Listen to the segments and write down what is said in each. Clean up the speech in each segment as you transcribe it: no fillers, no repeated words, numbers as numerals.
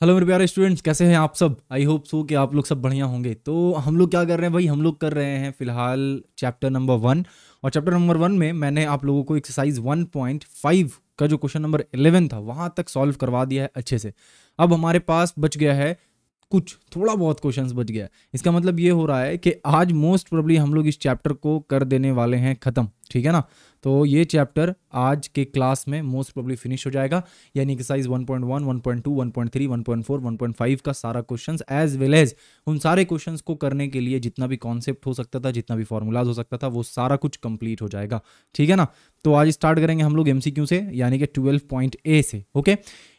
Hello मेरे प्यारे students, कैसे हैं आप सब। आई होप सो कि आप लोग सब बढ़िया होंगे। तो हम लोग क्या कर रहे हैं भाई, हम लोग कर रहे हैं फिलहाल चैप्टर नंबर 1। और चैप्टर नंबर 1 में मैंने आप लोगों को एक्सरसाइज 1.5 का जो क्वेश्चन नंबर 11 था वहाँ तक सॉल्व करवा दिया है अच्छे से। अब हमारे पास बच गया है कुछ थोड़ा बहुत क्वेश्चंस बच गया है। इसका मतलब ये हो रहा है कि आज मोस्ट प्रोबेबली हम लोग इस चैप्टर को कर देने वाले हैं ख़त्म, ठीक है ना। तो ये चैप्टर आज के क्लास में मोस्ट प्रोबेबली फिनिश हो जाएगा, यानी एक्सरसाइज 1.1, 1.2, 1.3, 1.4, 1.5 का सारा क्वेश्चंस एज वेल एज उन सारे क्वेश्चंस को करने के लिए जितना भी कॉन्सेप्ट हो सकता था, जितना भी फॉर्मूलाज हो सकता था, वो सारा कुछ कंप्लीट हो जाएगा, ठीक है ना। तो आज स्टार्ट करेंगे हम लोग एमसीक्यू से, यानी कि 12.A से। ओके,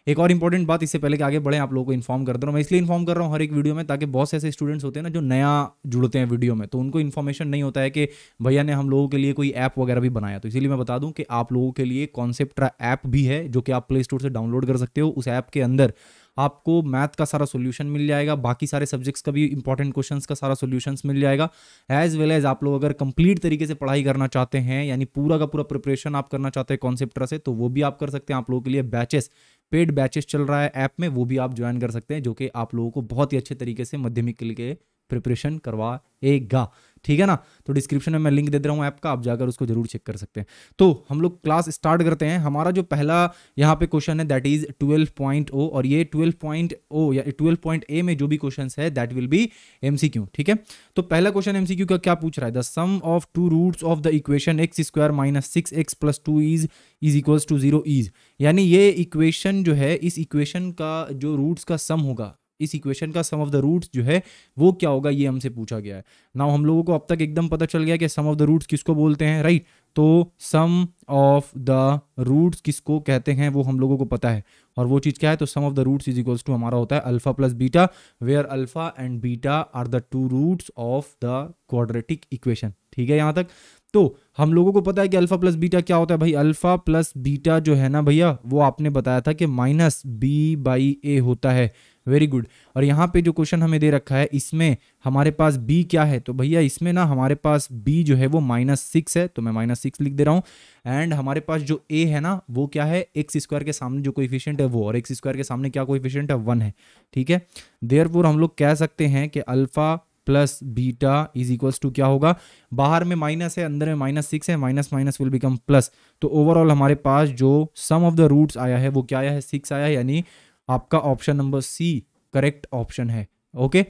एक और इंपॉर्टेंट बात इससे पहले कि आगे बढ़े आप लोगों को इन्फॉर्म कर दे रहा हूँ। मैं इसलिए इन्फॉर्म कर रहा हूँ हर एक वीडियो में, ताकि बहुत से ऐसे स्टूडेंट्स होते हैं ना जो नया जुड़ते हैं वीडियो में, तो उनको इन्फॉर्मेशन नहीं होता है कि भैया ने हम लोगों के लिए कोई ऐप वगैरह भी बनाया। तो इसीलिए मैं बता दूं कि आप लोगों के लिए कॉन्सेप्ट्रा ऐप भी है, जो कि आप प्ले स्टोर से डाउनलोड कर सकते हो। उस ऐप के अंदर आपको मैथ का सारा सॉल्यूशन मिल जाएगा, बाकी सारे सब्जेक्ट्स का भी इंपॉर्टेंट क्वेश्चंस का सारा सॉल्यूशंस मिल जाएगा। एज वेल एज आप लोग अगर कंप्लीट तरीके से पढ़ाई करना चाहते हैं, यानी पूरा का पूरा प्रिपरेशन आप करना चाहते हैं कॉन्सेप्ट्रा से, तो वो भी आप कर सकते हैं। आप लोगों के लिए बैचेस, पेड बैचेस चल रहा है ऐप में, वो भी आप ज्वाइन कर सकते हैं, जो कि आप लोगों को बहुत ही अच्छे तरीके से माध्यमिक के लिए प्रिपरेशन करवाएगा, ठीक है ना। तो डिस्क्रिप्शन में मैं लिंक दे दे रहा हूँ ऐप का, आप जाकर उसको जरूर चेक कर सकते हैं। तो हम लोग क्लास स्टार्ट करते हैं। हमारा जो पहला यहाँ पे क्वेश्चन है दैट इज 12.0, और ये 12.0 या 12.A में जो भी क्वेश्चन है दैट विल बी एमसीक्यू, ठीक है। तो पहला क्वेश्चन एमसीक्यू का क्या पूछ रहा है, the sum of two roots of the equation x square minus 6x plus 2 is equals to 0 is, यानी ये इक्वेशन जो है, इस इक्वेशन का जो रूट्स का सम होगा, इस इक्वेशन का सम ऑफ द रूट्स जो है वो क्या होगा, ये हमसे पूछा गया है। नाउ हम लोगों को अब तक एकदम पता चल गया कि सम ऑफ द रूट्स किसको बोलते हैं, राइट। तो सम ऑफ द रूट्स किसको कहते हैं वो हम लोगों को पता है, और वो चीज़ क्या है, तो sum of the roots is equals to हमारा होता है alpha plus beta, where alpha and beta are the two roots of the quadratic equation, ठीक है यहाँ तक। तो हम लोगों को पता है कि अल्फा प्लस बीटा क्या होता है भाई, अल्फा प्लस बीटा जो है ना भैया, वो आपने बताया था कि माइनस बी बाई ए होता है। Very good. और यहाँ पे जो क्वेश्चन हमें दे रखा है, इसमें हमारे पास b क्या है, तो भैया इसमें ना हमारे पास b जो है वो -6 है, तो मैं -6 लिख दे रहा हूँ। एंड हमारे पास जो a है ना वो क्या है, एक्स स्क्वायर के सामने जो कोएफिशिएंट है वो, और एक्स स्क्वायर के सामने क्या कोएफिशिएंट है, 1 है, ठीक है। देयरफॉर हम लोग कह सकते हैं कि alpha plus beta is equals to क्या होगा, बाहर में माइनस है, अंदर में -6 है, minus minus will become plus. तो ओवरऑल हमारे पास जो सम ऑफ द रूट्स आया है वो क्या आया है, 6 आया है, यानी आपका option number C correct option है। ओके,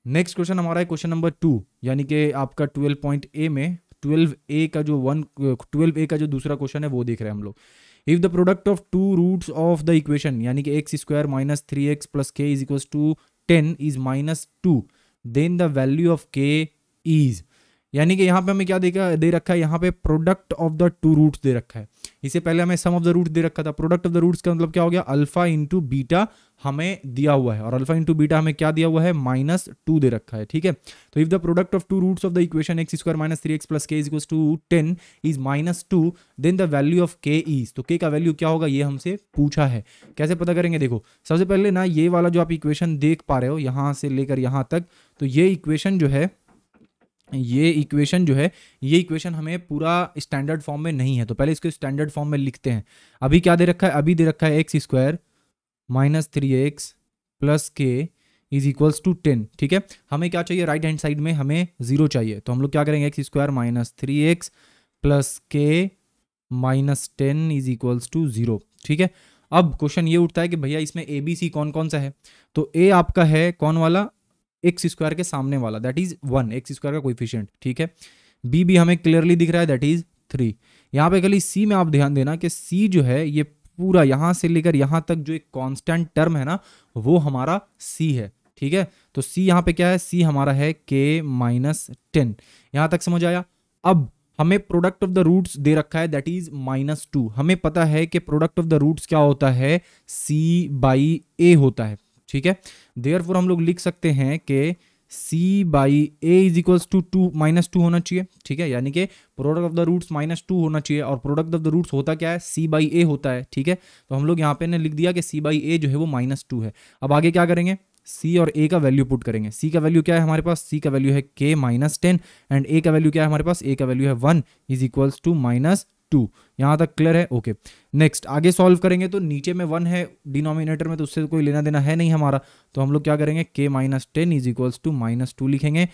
नेक्स्ट क्वेश्चन हमारा है क्वेश्चन नंबर 2, यानी कि आपका 12.A में 12A का जो दूसरा क्वेश्चन है वो देख रहे हैं हम लोग। If the product of two roots of the equation, यानी कि x square minus 3x plus k is equals to 10 is -2, then the value of k is, यानी कि यहाँ पे हमें क्या दे रखा है, यहाँ पे product of the two roots दे रखा है। इससे पहले हमें सम ऑफ द रूट्स दे रखा था। प्रोडक्ट ऑफ द रूट्स का मतलब क्या हो गया, अल्फा इंटू बीटा हमें दिया हुआ है, और अल्फा इंटू बीटा हमें क्या दिया हुआ है, -2 दे रखा है, ठीक है। तो if the product of two roots of the equation x square minus 3x plus k is equals to 10 is -2, then the value of k is, तो के का वैल्यू क्या होगा ये हमसे पूछा है। कैसे पता करेंगे, देखो सबसे पहले ना ये वाला जो आप इक्वेशन देख पा रहे हो यहाँ से लेकर यहाँ तक, तो ये इक्वेशन ये इक्वेशन हमें पूरा स्टैंडर्ड फॉर्म में नहीं है, तो पहले इसको स्टैंडर्ड फॉर्म में लिखते हैं। अभी क्या दे रखा है, अभी दे रखा है x square minus 3x plus k is equals to 10, ठीक है। हमें क्या चाहिए, राइट हैंड साइड में हमें 0 चाहिए, तो हम लोग क्या करेंगे, x square minus 3x plus के माइनस 10 इज इक्वल्स टू 0, ठीक है। अब क्वेश्चन ये उठता है कि भैया इसमें ए बी सी कौन कौन सा है, तो ए आपका है कौन वाला, एक्स स्क्वायर के सामने वाला, दैट इज 1, एक्स स्क्वायर का कोएफिशिएंट, ठीक है। बी भी हमें क्लियरली दिख रहा है, दैट इज 3। यहाँ पे खाली सी में आप ध्यान देना कि सी जो है ये पूरा यहाँ से लेकर यहाँ तक जो एक कांस्टेंट टर्म है ना वो हमारा सी है, ठीक है। तो सी यहाँ पे क्या है, सी हमारा है के -10, यहाँ तक समझ आया। अब हमें प्रोडक्ट ऑफ द रूट्स दे रखा है दैट इज -2, हमें पता है कि प्रोडक्ट ऑफ द रूट्स क्या होता है, सी बाई ए होता है, ठीक है। देयरफॉर हम लोग लिख सकते हैं कि c by a is equals to -2 होना चाहिए, ठीक है। यानी कि प्रोडक्ट ऑफ द रूट्स -2 होना चाहिए, और प्रोडक्ट ऑफ द रूट्स होता क्या है, c बाई ए होता है, ठीक है। तो हम लोग यहाँ पे ने लिख दिया कि c बाई ए जो है वो -2 है। अब आगे क्या करेंगे, c और a का वैल्यू पुट करेंगे। c का वैल्यू क्या है हमारे पास, c का वैल्यू है k -10, एंड a का वैल्यू क्या है हमारे पास, a का वैल्यू है 1 इज इक्वल्स टू 2। यहाँ तक क्लियर है? ओके, नेक्स्ट आगे सॉल्व करेंगे तो नीचे में 1 है डिनोमिनेटर में, तो उससे कोई लेना देना है नहीं हमारा, तो हम लोग क्या करेंगे k minus 10 is equals to -2 लिखेंगे,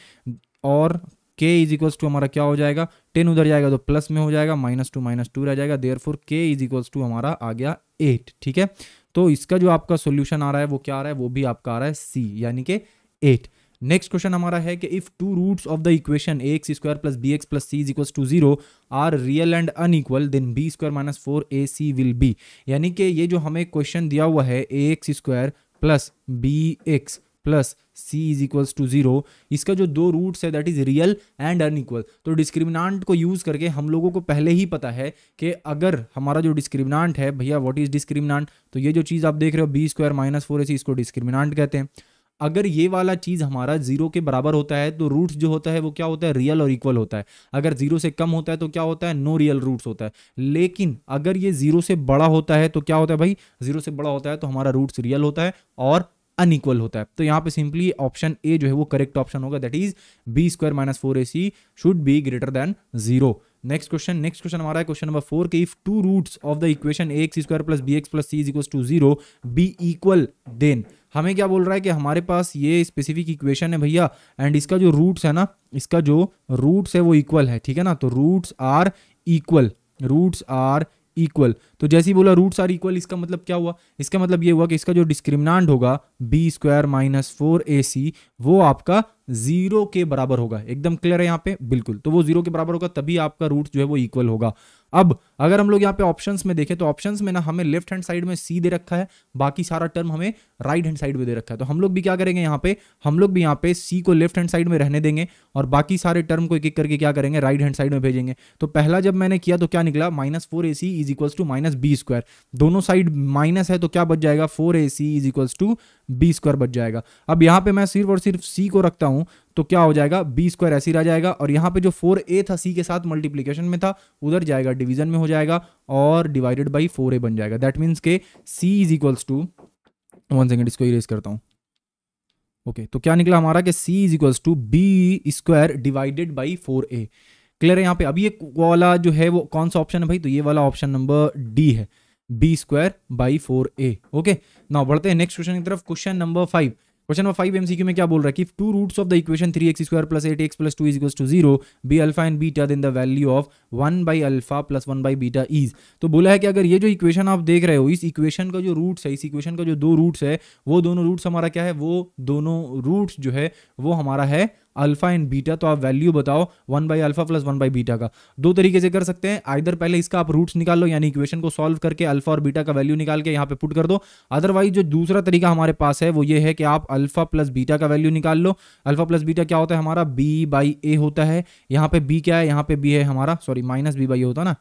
और k इज इक्वल्स टू हमारा क्या हो जाएगा, 10 उधर जाएगा तो प्लस में हो जाएगा, -2 रह जाएगा, therefore k is equals to हमारा आ गया 8। ठीक है, तो इसका जो आपका सोल्यूशन आ रहा है वो क्या आ रहा है, वो भी आपका आ रहा है c, यानी कि 8। नेक्स्ट क्वेश्चन हमारा है कि if two roots of the equation ax square plus bx plus c is equals to 0 are real and unequal then b square minus 4ac will be. यानी कि ये जो हमें क्वेश्चन दिया हुआ है ax square plus bx plus c is equals to 0, इसका जो दो रूट्स है that is real and unequal, तो डिस्क्रिमिनांट को यूज करके हम लोगों को पहले ही पता है कि अगर हमारा जो डिस्क्रिमिनांट है, भैया व्हाट इज डिस्क्रिमिनांट, तो ये जो चीज़ आप देख रहे हो b स्क्वायर माइनस 4ac, इसको डिस्क्रिमिनांट कहते हैं। अगर ये वाला चीज़ हमारा 0 के बराबर होता है तो रूट्स जो होता है वो क्या होता है, रियल और इक्वल होता है। अगर 0 से कम होता है तो क्या होता है, नो रियल रूट्स होता है। लेकिन अगर ये 0 से बड़ा होता है तो क्या होता है भाई, 0 से बड़ा होता है तो हमारा रूट्स रियल होता है और अनइक्वल होता है। तो यहाँ पे सिंपली ऑप्शन ए जो है वो करेक्ट ऑप्शन होगा, that is b square minus 4ac should be greater than 0। Next question हमारा है क्वेश्चन नंबर 4 के if two roots of the equation ax square plus bx plus c is equals to 0 be equal, then हमें क्या बोल रहा है कि हमारे पास ये स्पेसिफिक इक्वेशन है भैया, एंड इसका जो रूट्स है ना, इसका जो रूट्स है वो इक्वल है। ठीक है ना, तो रूट्स आर इक्वल, तो जैसे ही बोला रूट्स आर इक्वल, इसका मतलब क्या हुआ, इसका मतलब ये हुआ कि इसका जो डिस्क्रिमिनांट होगा b स्क्वायर माइनस 4ac वो आपका 0 के बराबर होगा। एकदम क्लियर है यहाँ पे, बिल्कुल, तो वो 0 के बराबर होगा तभी आपका रूट जो है वो इक्वल होगा। अब अगर हम लोग यहाँ पे ऑप्शंस में देखें तो ऑप्शंस में ना हमें लेफ्ट हैंड साइड में c दे रखा है, बाकी सारा टर्म हमें राइट हैंड साइड में दे रखा है। तो हम लोग भी क्या करेंगे यहाँ पे, हम लोग भी यहाँ पे c को लेफ्ट हैंड साइड में रहने देंगे और बाकी सारे टर्म को एक एक करके क्या करेंगे, राइट हैंड साइड में भेजेंगे। तो पहला जब मैंने किया तो क्या निकला, -4ac is equals to minus B square, दोनों साइड माइनस है तो क्या बच जाएगा, 4ac is equals to B square बच जाएगा। अब यहाँ पे मैं सिर्फ और सिर्फ c को रखता हूँ तो क्या हो जाएगा, बी स्क्वायर ऐसे रह जाएगा, और यहाँ पे जो 4a था c के साथ मल्टीप्लीकेशन में था उधर जाएगा डिवीजन में हो जाएगा और डिवाइडेड बाई 4a बन जाएगा। दैट मीन्स के c is equals to, 1 second इसको इरेज करता हूँ। ओके, तो क्या निकला हमारा कि c is equals to B square divided by 4a। Clear है यहाँ पे? अब ये वाला जो है वो कौन सा ऑप्शन है भाई, तो ये वाला ऑप्शन नंबर डी है, b square by 4a। Okay, now बढ़ते हैं नेक्स्ट क्वेश्चन की तरफ। क्वेश्चन नंबर 5 MCQ में क्या बोल रहा है कि if two roots of the equation 3x square plus 8x plus 2 is equals to 0 be alpha and beta then the value of 1 by alpha plus 1 by beta is. तो बोला है कि अगर ये जो इक्वेशन आप देख रहे हो, इस इक्वेशन का जो रूट्स है, इस इक्वेशन का जो दो रूट्स है, वो दोनों रूट्स हमारा क्या है, वो दोनों रूट्स जो है वो हमारा है अल्फा एंड बीटा। तो आप वैल्यू बताओ 1 by alpha plus 1 by beta का। दो तरीके से कर सकते हैं, आइदर पहले इसका आप रूट्स निकाल लो, यानी इक्वेशन को सॉल्व करके अल्फा और बीटा का वैल्यू निकाल के यहाँ पे पुट कर दो। अदरवाइज जो दूसरा तरीका हमारे पास है वो ये है कि आप अल्फा प्लस बीटा का वैल्यू निकाल लो। अल्फा प्लस बीटा क्या होता है हमारा, b बाई ए होता है। यहाँ पे b क्या है, यहाँ पे b है हमारा, सॉरी माइनस b बाई ए होता है ना,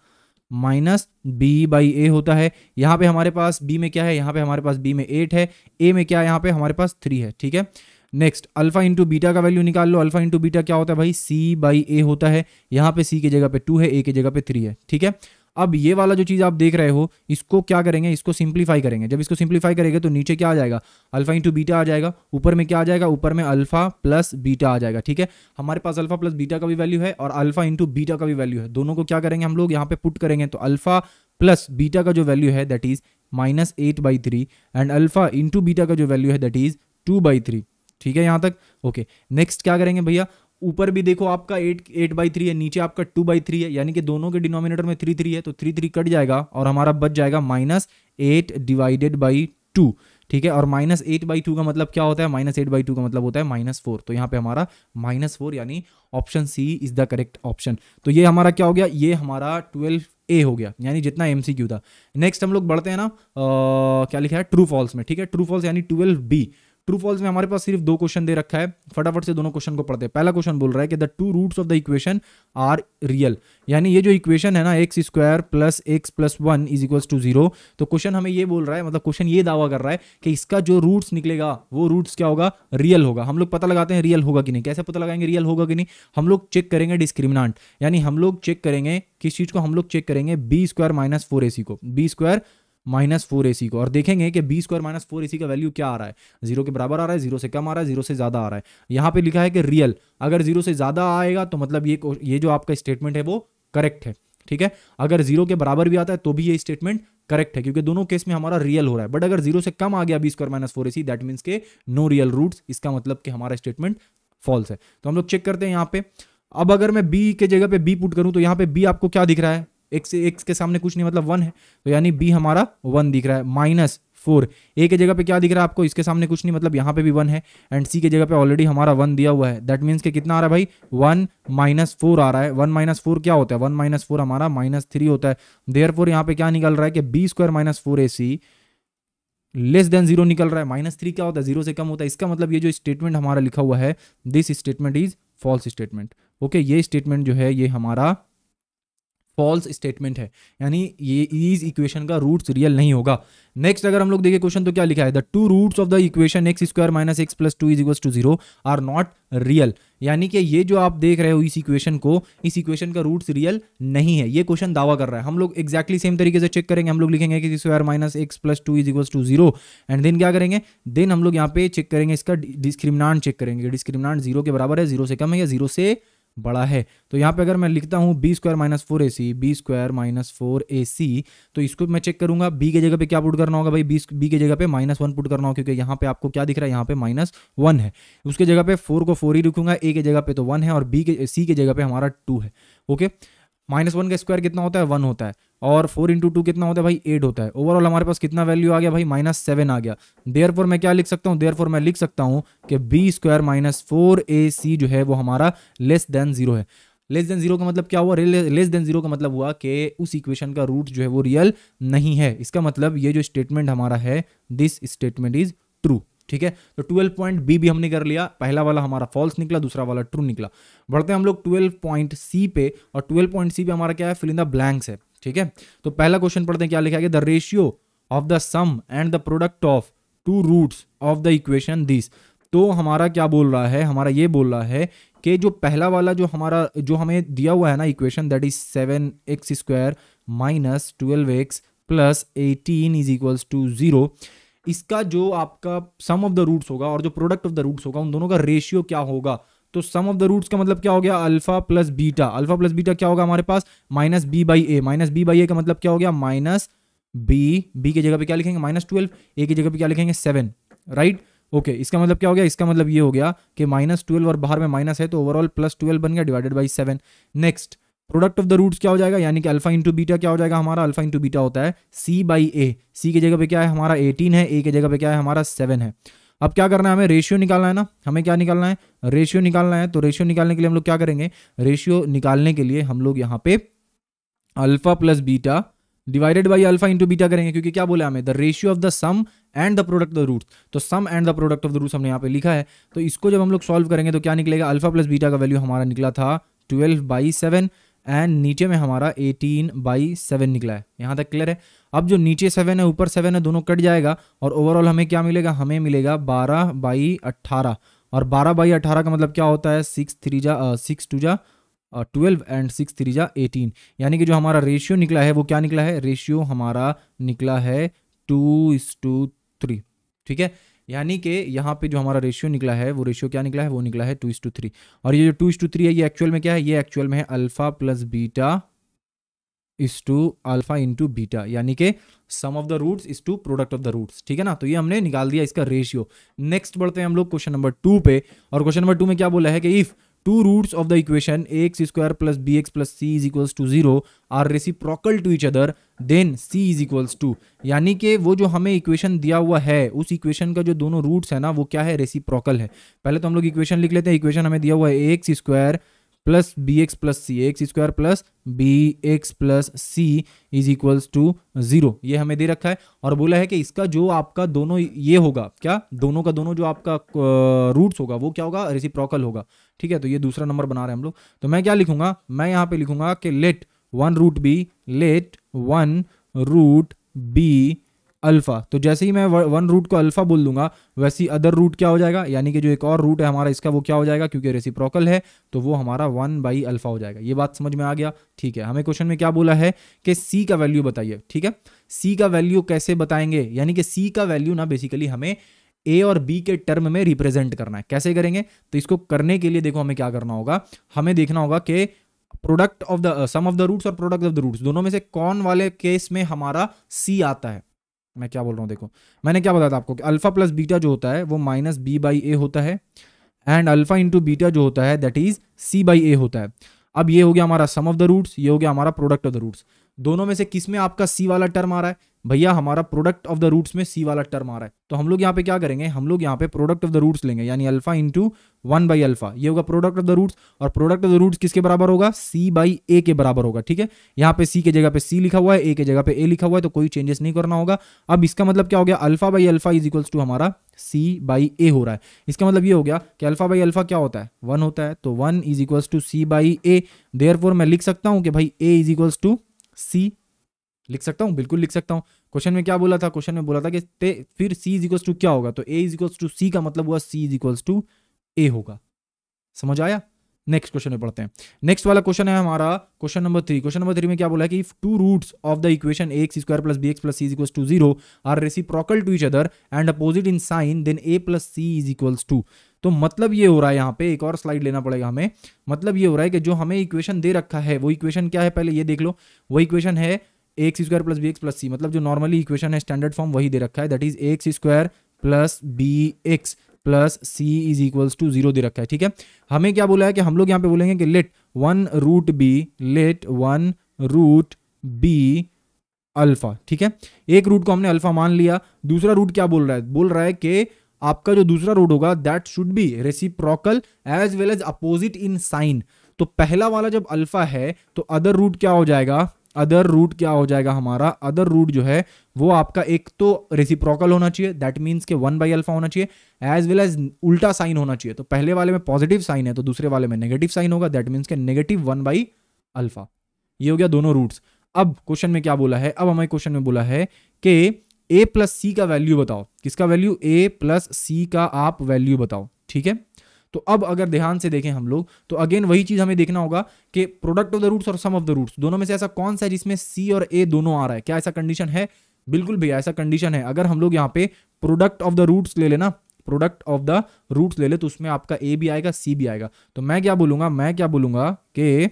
माइनस b बाई ए होता है। यहाँ पे हमारे पास b में क्या है, यहाँ पे हमारे पास b में 8 है, a में क्या है, यहाँ पे हमारे पास 3 है। ठीक है, नेक्स्ट अल्फा इंटू बीटा का वैल्यू निकाल लो। अल्फा इंटू बीटा क्या होता है भाई, c बाई ए होता है। यहाँ पे c की जगह पे 2 है, a की जगह पे 3 है। ठीक है, अब ये वाला जो चीज़ आप देख रहे हो इसको क्या करेंगे, इसको सिंप्लीफाई करेंगे। जब इसको सिंप्लीफाई करेंगे तो नीचे क्या आ जाएगा, अल्फा इंटू बीटा आ जाएगा, ऊपर में क्या आ जाएगा, ऊपर में अल्फा प्लस बीटा आ जाएगा। ठीक है, हमारे पास अल्फा प्लस बीटा का भी वैल्यू है और अल्फा इंटू बीटा का भी वैल्यू है, दोनों को क्या करेंगे हम लोग यहाँ पे पुट करेंगे। तो अल्फा प्लस बीटा का जो वैल्यू है that is -8/3 and alpha into beta का जो वैल्यू है दैट इज 2/3। ठीक है यहाँ तक? ओके, नेक्स्ट क्या करेंगे भैया, ऊपर भी देखो आपका 8/3 है, नीचे आपका 2/3 है, यानी कि दोनों के डिनोमिनेटर में 3 है, तो 3 कट जाएगा और हमारा बच जाएगा -8 डिवाइडेड बाई 2। ठीक है, और -8/2 का मतलब क्या होता है, -8/2 का मतलब होता है -4। तो यहाँ पे हमारा -4 यानी option C is the correct option. तो ये हमारा क्या हो गया, ये हमारा 12A हो गया, यानी जितना MCQ था। नेक्स्ट हम लोग बढ़ते हैं ना, क्या लिखा है, ट्रू फॉल्स में। ठीक है, ट्रू फॉल्स यानी 12B। ट्रू फॉल्स में हमारे पास सिर्फ 2 क्वेश्चन दे रखा है, फटाफट से दोनों क्वेश्चन को पढ़ते हैं। पहला क्वेश्चन बोल रहा है कि the two roots of the equation are real, यानी ये जो इक्वेशन है ना x square plus x plus 1 is equals to 0। तो क्वेश्चन हमें ये बोल रहा है, मतलब क्वेश्चन ये दावा कर रहा है कि इसका जो रूट्स निकलेगा वो रूट्स क्या होगा, रियल होगा। हम लोग पता लगाते हैं रियल होगा कि नहीं। कैसे पता लगाएंगे रियल होगा कि नहीं, हम लोग चेक करेंगे डिस्क्रिमिनांट, यानी हम लोग चेक करेंगे किस चीज को, हम लोग चेक करेंगे b स्क्वायर माइनस 4ac को, b स्क्वायर माइनस 4ac को, और देखेंगे कि b स्क्वायर माइनस 4ac का वैल्यू क्या आ रहा है, 0 के बराबर आ रहा है, 0 से कम आ रहा है, 0 से ज़्यादा आ रहा है। यहाँ पे लिखा है कि रियल, अगर 0 से ज़्यादा आएगा तो मतलब ये जो आपका स्टेटमेंट है वो करेक्ट है। ठीक है। अगर 0 के बराबर भी आता है तो भी ये स्टेटमेंट करेक्ट है, क्योंकि दोनों केस में हमारा रियल हो रहा है। बट अगर 0 से कम आ गया b² - 4ac, दैट मीन्स के नो रियल रूट्स, इसका मतलब कि हमारा स्टेटमेंट फॉल्स है। तो हम लोग चेक करते हैं यहाँ पे। अब अगर मैं b के जगह पे b पुट करूं तो यहाँ पे b आपको क्या दिख रहा है, x के सामने कुछ नहीं, मतलब 1 है, तो यानी b हमारा 1 दिख रहा है। -4 a के जगह पे क्या दिख रहा है आपको, इसके सामने कुछ नहीं, मतलब यहाँ पे भी 1 है। एंड c के जगह पे ऑलरेडी हमारा 1 दिया हुआ है। दैट मीन्स कि कितना आ रहा है भाई, 1 - 4 आ रहा है। 1 - 4 क्या होता है, 1 - 4 हमारा -3 होता है। देयरफॉर यहाँ पे क्या निकल रहा है कि b² - 4ac लेस देन 0 निकल रहा है। -3 क्या होता है, 0 से कम होता है। इसका मतलब ये जो स्टेटमेंट हमारा लिखा हुआ है, this statement is false statement. Okay, ये स्टेटमेंट जो है ये हमारा फॉल्स स्टेटमेंट है, यानी ये इस इक्वेशन का रूट्स रियल नहीं होगा। नेक्स्ट अगर हम लोग देखें क्वेश्चन तो क्या लिखा है, the two roots of the equation x² - x + 2 = 0 are not real. यानी कि ये जो आप देख रहे हो इस इक्वेशन को, इस इक्वेशन का रूट्स रियल नहीं है, ये क्वेश्चन दावा कर रहा है। हम लोग एक्जैक्टली सेम तरीके से चेक करेंगे। हम लोग लिखेंगे कि x² - x + 2 = 0 एंड देन क्या करेंगे, देन हम लोग यहाँ पे चेक करेंगे, इसका डिस्क्रिमिनांट चेक करेंगे। डिस्क्रिमिनांट 0 के बराबर है, 0 से कम है या 0 से बड़ा है। तो यहाँ पे अगर मैं लिखता हूँ b² - 4ac, b² - 4ac, तो इसको मैं चेक करूंगा। b के जगह पे क्या पुट करना होगा भाई, b के जगह पे -1 पुट करना होगा, क्योंकि यहाँ पे आपको क्या दिख रहा है, यहाँ पे -1 है। उसके जगह पे 4 को 4 ही रखूंगा, a के जगह पे तो 1 है और c के जगह पे हमारा 2 है। ओके, -1 का स्क्वायर कितना होता है, 1 होता है, और 4 × 2 कितना होता है भाई, 8 होता है। ओवरऑल हमारे पास कितना वैल्यू आ गया भाई, -7 आ गया। देयरफॉर मैं क्या लिख सकता हूँ, देयरफॉर मैं लिख सकता हूँ कि b² - 4ac जो है वो हमारा लेस देन 0 है। लेस देन 0 का मतलब क्या हुआ, लेस देन 0 का मतलब हुआ कि उस इक्वेशन का रूट जो है वो रियल नहीं है। इसका मतलब ये जो स्टेटमेंट हमारा है, दिस स्टेटमेंट इज ट्रू। ठीक है, तो 12 पॉइंट बी भी हमने कर लिया। पहला वाला हमारा फॉल्स निकला, दूसरा वाला ट्रू निकला। बढ़ते हैं हम लोग 12 पॉइंट सी पे, और 12 पॉइंट सी पे हमारा क्या है, फिल इन द ब्लैंक्स है। ठीक है, तो पहला क्वेश्चन पढ़ते हैं, क्या लिखा है, the ratio of the sum and the product of two roots of the equation this. तो हमारा क्या बोल रहा है, हमारा ये बोल रहा है कि जो पहला वाला जो हमारा जो हमें दिया हुआ है ना equation, that is 7x² - 12x + 18 = 0, इसका जो आपका सम ऑफ द रूट्स होगा और जो प्रोडक्ट ऑफ द रूट्स होगा, उन दोनों का रेशियो क्या होगा। तो सम ऑफ द रूट्स का मतलब क्या हो गया, alpha plus beta. Alpha plus beta क्या होगा हमारे पास, -b/a। -b/a का मतलब क्या हो गया, -b के जगह पे क्या लिखेंगे, -12, a की जगह पे क्या लिखेंगे, 7, राइट। ओके, इसका मतलब क्या हो गया, इसका मतलब ये हो गया कि -12 और बाहर में माइनस है, तो ओवरऑल +12 बन गया divided by 7। Next product of the roots क्या हो जाएगा, यानी कि अल्फा इंटू बीटा क्या हो जाएगा हमारा, अल्फा इंटू बीटा होता है c/a। c की जगह पे क्या है हमारा 18 है, a की जगह पे क्या है हमारा 7 है। अब क्या करना है, हमें रेशियो निकालना है ना, हमें क्या निकालना है, रेशियो निकालना है। तो रेशियो निकालने के लिए हम लोग क्या करेंगे, रेशियो निकालने के लिए हम लोग यहाँ पे alpha plus beta divided by alpha into beta करेंगे, क्योंकि क्या बोला हमें, the ratio of the sum and the product of the roots. तो sum and the product of the roots हमने यहाँ पे लिखा है। तो इसको जब हम लोग सॉल्व करेंगे तो क्या निकलेगा, अल्फा प्लस बीटा का वैल्यू हमारा निकला था 12/7 एंड नीचे में हमारा 18/7 निकला है। यहाँ तक क्लियर है। अब जो नीचे 7 है ऊपर 7 है, दोनों कट जाएगा और ओवरऑल हमें क्या मिलेगा, हमें मिलेगा 12/18। और 12/18 का मतलब क्या होता है, 6 2 12 एंड 6 3 18। यानी कि जो हमारा रेशियो निकला है वो क्या निकला है, रेशियो हमारा निकला है 2:3। ठीक है, यानी कि यहाँ पे जो हमारा रेशियो निकला है वो रेशियो क्या निकला है, वो निकला है 2:3। और ये जो 2:3 है ये एक्चुअल में क्या है, ये एक्चुअल में है alpha plus beta is to alpha into beta, यानी कि sum of the roots is to product of the roots. ठीक है ना, तो ये हमने निकाल दिया इसका रेशियो। नेक्स्ट बढ़ते हैं हम लोग क्वेश्चन नंबर 2 पे, और क्वेश्चन नंबर 2 में क्या बोला है कि if two roots of the equation ax² + bx + c = 0 are reciprocal to each other then c = 2। यानी कि वो जो हमें इक्वेशन दिया हुआ है उस इक्वेशन का जो दोनों रूट्स है ना वो क्या है, रेसिप्रोकल है। पहले तो हम लोग इक्वेशन लिख लेते हैं। इक्वेशन हमें दिया हुआ है ax² + bx + c, ax² + bx + c = 0, ये हमें दे रखा है। और बोला है कि इसका जो आपका दोनों ये होगा, क्या दोनों का दोनों जो आपका रूट्स होगा वो क्या होगा, रेसिप्रोकल होगा। ठीक है, तो ये दूसरा नंबर बना रहे हैं हम लोग। तो मैं क्या लिखूंगा, मैं यहाँ पे लिखूंगा कि लेट 1 रूट बी अल्फा। तो जैसे ही मैं 1 रूट को अल्फा बोल दूंगा वैसे ही अदर रूट क्या हो जाएगा, यानी कि जो एक और रूट है हमारा इसका वो क्या हो जाएगा, क्योंकि रेसिप्रोकल है तो वो हमारा 1/अल्फा हो जाएगा। ये बात समझ में आ गया। ठीक है, हमें क्वेश्चन में क्या बोला है कि सी का वैल्यू बताइए। ठीक है, सी का वैल्यू कैसे बताएंगे, यानी कि सी का वैल्यू ना बेसिकली हमें ए और बी के टर्म में रिप्रेजेंट करना है। कैसे करेंगे, तो इसको करने के लिए देखो हमें क्या करना होगा, हमें देखना होगा कि product of the sum of the roots और प्रोडक्ट ऑफ द रूट्स, दोनों में से कौन वाले केस में हमारा सी आता है। मैं क्या बोल रहा हूँ देखो, मैंने क्या बताया था आपको कि अल्फा प्लस बीटा जो होता है वो माइनस बी बाई ए होता है, एंड अल्फा इंटू बीटा जो होता है दैट इज सी बाई ए होता है। अब ये हो गया हमारा सम ऑफ द रूट्स, ये हो गया हमारा प्रोडक्ट ऑफ द रूट्स। दोनों में से किस में आपका सी वाला टर्म आ रहा है भैया, हमारा प्रोडक्ट ऑफ द रूट्स में सी वाला टर्म आ रहा है। तो हम लोग यहाँ पे क्या करेंगे, हम लोग यहाँ पे प्रोडक्ट ऑफ द रूट्स लेंगे, यानी अल्फा इंटू 1 बाई अल्फा, ये होगा प्रोडक्ट ऑफ द रूट्स, और प्रोडक्ट ऑफ द रूट्स किसके बराबर होगा, सी बाई ए के बराबर होगा। ठीक है, यहाँ पे सी के जगह पे सी लिखा हुआ है, ए के जगह पे ए लिखा हुआ है, तो कोई चेंजेस नहीं करना होगा। अब इसका मतलब क्या हो गया, alpha by alpha is equals to हमारा सी बाई ए हो रहा है। इसका मतलब ये हो गया कि अल्फा बाई अल्फा क्या होता है, 1 होता है, तो 1 is equals to C by A. Therefore मैं लिख सकता हूँ कि भाई A is equals to C, लिख सकता हूँ, बिल्कुल लिख सकता हूँ। क्वेश्चन में क्या बोला था, क्वेश्चन में बोला था कि फिर सी इज इक्वल्स टू क्या होगा, तो ए इज इक्वल्स टू सी का मतलब हुआ सी इज इक्वल्स टू ए होगा। समझ आया। नेक्स्ट क्वेश्चन में पढ़ते हैं। नेक्स्ट वाला क्वेश्चन है हमारा क्वेश्चन नंबर 3। क्वेश्चन नंबर 3 में क्या बोला है कि if two roots of the equation ax square plus bx plus c is equals to 0 are reciprocal to each other and opposite in sign, then a plus c is equals to. तो मतलब ये हो रहा है, यहाँ पे एक और स्लाइड लेना पड़ेगा हमें। मतलब ये हो रहा है कि जो हमें इक्वेशन दे रखा है वो इक्वेशन क्या है, पहले ये देख लो। वो इक्वेशन है x square plus B x plus c, मतलब जो नॉर्मली इक्वेशन है स्टैंडर्ड फॉर्म वही दे रखा है, that is x square plus B x plus C is equals to 0 दे रखा है। ठीक है, हमें क्या बोला है कि हम लोग यहाँ पे बोलेंगे कि let one root be alpha. ठीक है, एक रूट को हमने अल्फा मान लिया। दूसरा रूट क्या बोल रहा है, बोल रहा है कि आपका जो दूसरा रूट होगा that should be reciprocal as well as opposite in sign. तो पहला वाला जब अल्फा है तो अदर रूट क्या हो जाएगा, अदर रूट क्या हो जाएगा हमारा, अदर रूट जो है वो आपका एक तो रेसिप्रोकल होना चाहिए, दैट मीन्स के 1 बाई अल्फा होना चाहिए, एज वेल एज उल्टा साइन होना चाहिए। तो पहले वाले में पॉजिटिव साइन है तो दूसरे वाले में नेगेटिव साइन होगा, दैट मीन्स के नेगेटिव 1 बाई अल्फा। ये हो गया दोनों रूट्स। अब क्वेश्चन में क्या बोला है, अब हमें क्वेश्चन में बोला है कि a प्लस सी का वैल्यू बताओ। किसका वैल्यू, a प्लस सी का आप वैल्यू बताओ। ठीक है, तो अब अगर ध्यान से देखें हम लोग तो अगेन वही चीज हमें देखना होगा कि प्रोडक्ट ऑफ द रूट्स और सम ऑफ द रूट्स दोनों में से ऐसा कौन सा है जिसमें सी और ए दोनों आ रहा है। क्या ऐसा कंडीशन है, बिल्कुल भैया ऐसा कंडीशन है। अगर हम लोग यहाँ पे प्रोडक्ट ऑफ द रूट्स ले लेना, प्रोडक्ट ऑफ द रूट्स ले ले तो उसमें आपका ए भी आएगा सी भी आएगा। तो मैं क्या बोलूंगा कि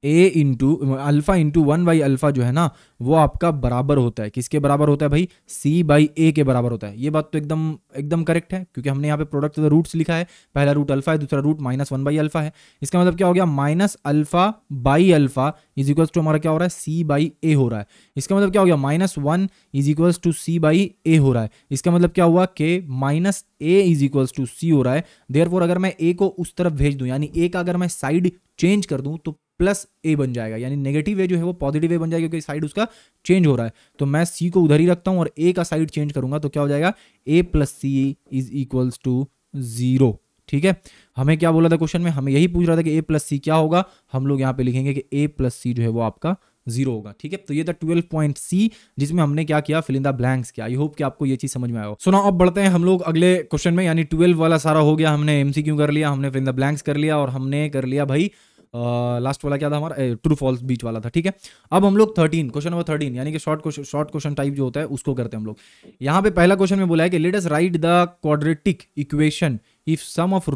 a into alpha into 1 by alpha जो है ना वो आपका बराबर होता है, किसके बराबर होता है भाई, सी बाई ए के बराबर होता है। ये बात तो एकदम करेक्ट है, क्योंकि हमने यहाँ पे प्रोडक्ट ऑफ द रूट्स लिखा है, पहला रूट अल्फा है, दूसरा रूट -1 बाई अल्फा है। इसका मतलब क्या हो गया, minus alpha by alpha is equals to हमारा क्या हो रहा है, सी बाई ए हो रहा है। इसका मतलब क्या हो गया, -1 is equals to C by a हो रहा है। इसका मतलब क्या हुआ कि minus a is equals to c हो रहा है। देयरफॉर अगर मैं ए को उस तरफ भेज दूं, यानी ए का अगर मैं साइड चेंज कर दूं तो प्लस ए बन जाएगा, यानी नेगेटिव ए जो है वो पॉजिटिव ए बन जाएगा, क्योंकि साइड उसका चेंज हो रहा है। तो मैं सी को उधर ही रखता हूं और ए का साइड चेंज करूंगा तो क्या हो जाएगा, a plus C is equals to 0। ठीक है, हमें क्या बोला था क्वेश्चन में, हमें यही पूछ रहा था कि ए प्लस सी क्या होगा। हम लोग यहाँ पे लिखेंगे कि ए प्लस सी जो है वो आपका 0 होगा। ठीक है, तो ये था 12 पॉइंट सी जिसमें हमने क्या किया, फिल इन द ब्लैंक्स किया। आई होप कि आपको ये चीज समझ में आया हो। सुना, अब बढ़ते हैं हम लोग अगले क्वेश्चन में, यानी 12 वाला सारा हो गया, हमने एमसीक्यू कर लिया, हमने फिल इन द ब्लैंक्स कर लिया और हमने कर लिया भाई लास्ट वाला क्या था हमारा, ट्रू फॉल्स बीच वाला था। ठीक है, अब हम लोग 13 क्वेश्चन नंबर 13 यानी कि शॉर्ट क्वेश्चन टाइप जो होता है उसको करते हैं हम लोग। यहाँ पे पहला क्वेश्चन में बोला है कि let us write the quadratic equation if sum of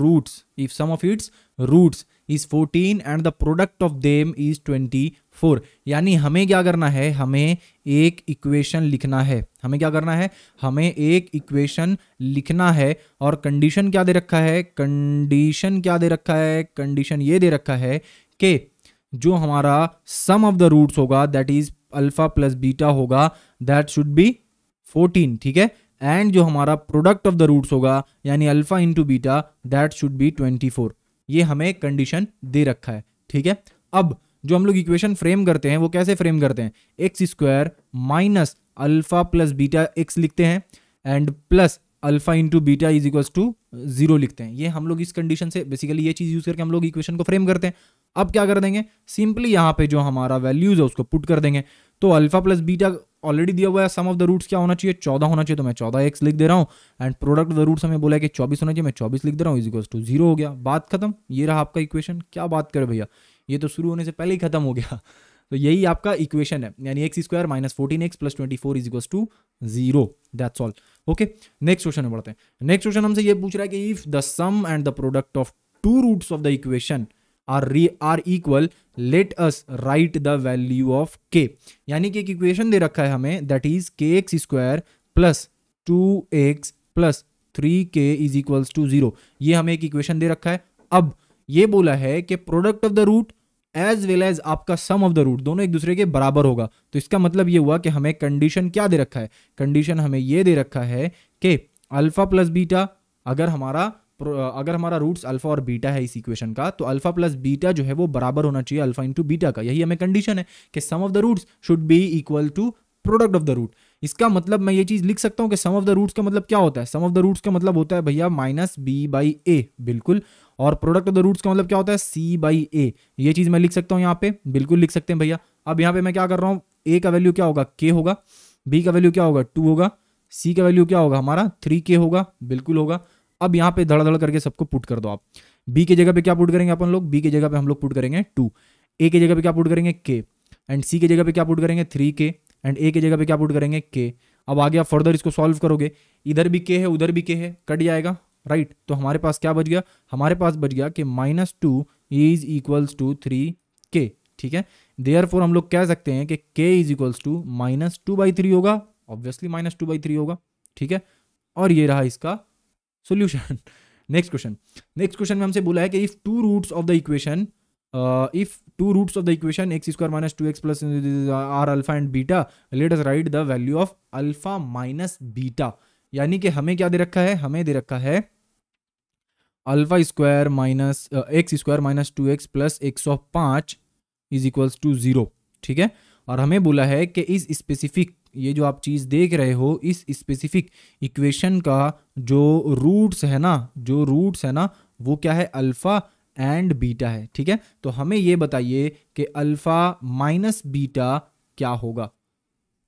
its roots is 14 and the product of them is 24। यानी हमें क्या करना है, हमें एक इक्वेशन लिखना है, हमें क्या करना है, हमें एक इक्वेशन लिखना है। और कंडीशन क्या दे रखा है, कंडीशन ये दे रखा है कि जो हमारा सम ऑफ द रूट्स होगा that is alpha plus beta होगा, दैट शुड बी 14। ठीक है, एंड जो हमारा प्रोडक्ट ऑफ द रूट्स होगा यानी alpha into beta that should B 24। ये हमें कंडीशन दे रखा है। ठीक है, अब जो हम लोग इक्वेशन फ्रेम करते हैं वो कैसे फ्रेम करते हैं, X square minus alpha plus beta X लिखते हैं and plus alpha into beta is equals to 0 लिखते हैं। ये हम लोग इस कंडीशन से बेसिकली ये चीज यूज करके हम लोग इक्वेशन को फ्रेम करते हैं। अब क्या कर देंगे, सिंपली यहाँ पे जो हमारा वैल्यूज है उसको पुट कर देंगे। तो अल्फा प्लस बीटा ऑलरेडी दिया हुआ है, सम ऑफ द रूट्स क्या होना चाहिए, 14 होना चाहिए, तो मैं 14x लिख दे रहा हूँ। And product of the roots हमें बोला है कि 24 होना चाहिए, मैं 24 लिख दे रहा हूँ, इज इक्वल्स टू 0 हो गया, बात खत्म। ये रहा आपका इक्वेशन। क्या बात करे भैया, ये तो शुरू होने से पहले ही खत्म हो गया। तो यही आपका इक्वेशन है, यानी X square minus 14x plus 24 is equals to 0। That's all. Okay, next question में बढ़ते हैं। नेक्स्ट क्वेश्चन हमसे ये पूछ रहा है कि if the sum and the product of two roots of the equation are equal, let us write the value of K. यानी कि एक इक्वेशन दे रखा है हमें, that is K X square plus 2x plus 3k is equals to 0। ये हमें एक इक्वेशन दे रखा है। अब ये बोला है कि product of the root as well as आपका सम ऑफ द रूट दोनों एक दूसरे के बराबर होगा। तो इसका मतलब ये हुआ कि हमें कंडीशन क्या दे रखा है, कंडीशन हमें ये दे रखा है कि अल्फा प्लस बीटा, अगर हमारा रूट्स अल्फा और बीटा है इस इक्वेशन का, तो अल्फा प्लस बीटा जो है वो बराबर होना चाहिए अल्फा इंटू बीटा का। यही हमें कंडीशन है कि sum of the roots should be equal to product of the root. इसका मतलब मैं ये चीज लिख सकता हूं कि सम ऑफ द रूट्स का मतलब क्या होता है, सम ऑफ द रूट्स का मतलब होता है भैया माइनस बी बाई ए, बिल्कुल। और प्रोडक्ट ऑफ द रूट्स का मतलब क्या होता है, सी बाई ए। ये चीज मैं लिख सकता हूं यहाँ पे, बिल्कुल लिख सकते हैं भैया। अब यहाँ पे मैं क्या कर रहा हूँ, ए का वैल्यू क्या होगा, के होगा, बी का वैल्यू क्या होगा, 2 होगा, सी का वैल्यू क्या होगा हमारा 3k होगा, बिल्कुल होगा। अब यहाँ पे धड़ धड़ करके सबको पुट कर दो आप। बी की जगह पे क्या पुट करेंगे अपन लोग, बी की जगह पे हम लोग पुट करेंगे 2, ए की जगह पे क्या पुट करेंगे k, एंड सी की जगह पे क्या पुट करेंगे 3k, एंड ए की जगह पे क्या पुट करेंगे k। अब आगे आप फर्दर इसको सॉल्व करोगे, इधर भी k है उधर भी k है, कट जाएगा, राइट। तो हमारे पास क्या बच गया, हमारे पास बच गया कि -2 इज इक्वल्स टू 3k, ठीक है। देयरफॉर हम लोग कह सकते हैं कि k इज इक्वल्स टू -2/3 होगा, ऑब्वियसली -2/3 होगा, ठीक है। और ये रहा इसका सॉल्यूशन। नेक्स्ट क्वेश्चन में हमसे बोला है कि if two roots of the equation x square minus 2x plus are alpha and beta, let us write the value of alpha minus beta. यानी कि हमें क्या दे रखा है, हमें दे रखा है alpha square minus X square minus 2x plus 105 is equals to 0, ठीक है। और हमें बोला है कि इस स्पेसिफिक, ये जो आप चीज़ देख रहे हो, इस स्पेसिफिक इक्वेशन का जो रूट्स है ना वो क्या है, अल्फा एंड बीटा है, ठीक है। तो हमें ये बताइए कि अल्फा माइनस बीटा क्या होगा।